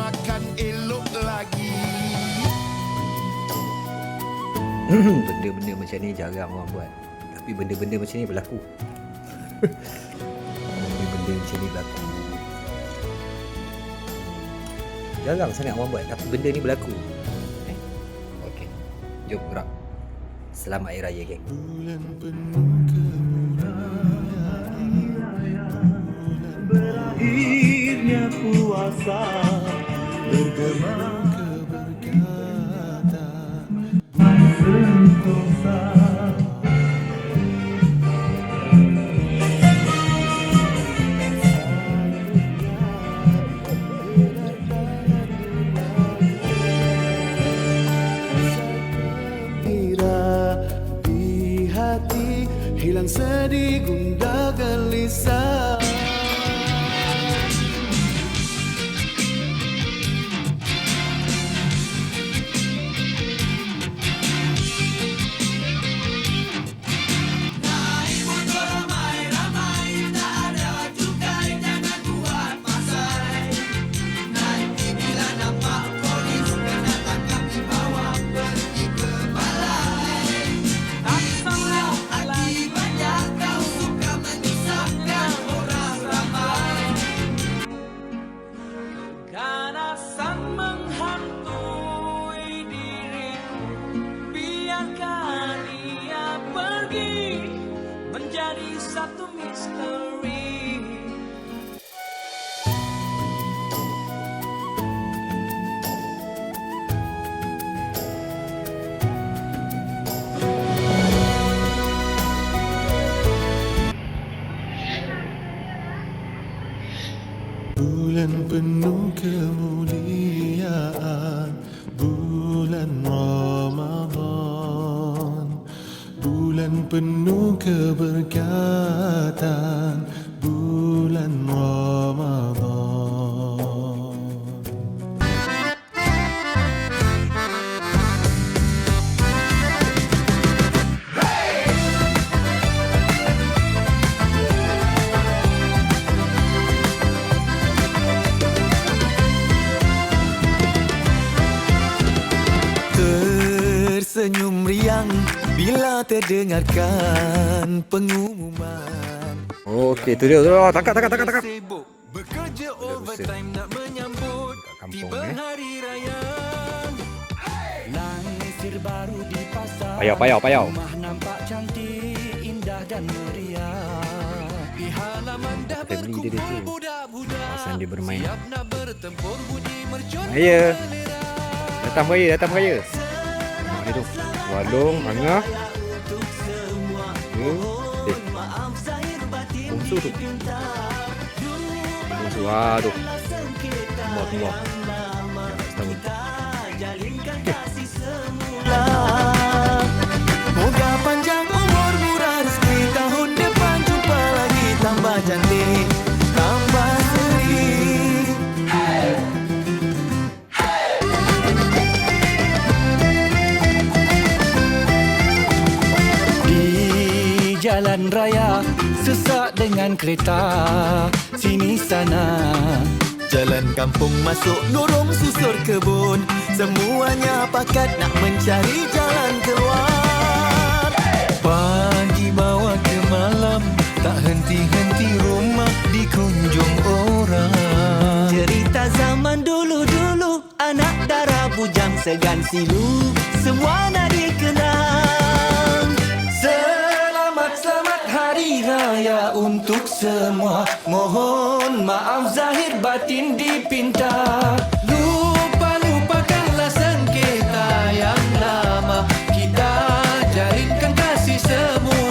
makan elok lagi. Benda-benda macam ni jarang orang buat. Tapi benda-benda macam ni berlaku. Benda-benda macam ni berlaku. Jarang sangat orang buat, tapi benda ni berlaku. Okey. Jom gerak. Selamat Hari Raya, geng. Bulan penuh Berakhirnya puasa, bergema keberkatan sentosa. di hati, hilang sedih gundah gelisah. Satu misteri. Bulan penuh kemuliaan, bulan Ramadan. Bulan penuh keberkatan, bulan Ramadan. Tersenyum riang bila terdengarkan pengumuman. Okey, tu dia. Tangkap. Sibuk bekerja overtime nak menyambut Kampung, tiba hari raya. Langsir baru di pasar. Payau. Rumah nampak cantik, indah dan meriah. Di halaman dah Family dia tu. berkumpul budak-budak. Kawasan dia bermain. Siap nak bertempur bunyi mercon. Raya. Datang beraya. Mak dia tu. Walong, Angah. Bungsu tu. Aduh. Tunggu. Setahun. Moga panjang umur, murah rezeki, tahun depan jumpa lagi, tambah cantik, tambah seri. Di jalan raya sesak dengan kereta sini sana. Jalan kampung masuk lorong susur kebun, semuanya pakat nak mencari jalan keluar. Pagi bawa ke malam, tak henti-henti rumah dikunjung orang. Cerita zaman dulu-dulu, anak dara bujang segan silu, semua nak dikenang. Selamat Hari Raya untuk semua. Mohon maaf zahir batin dipinta. Lupakanlah sengketa yang lama, kita jalinkan kasih semua.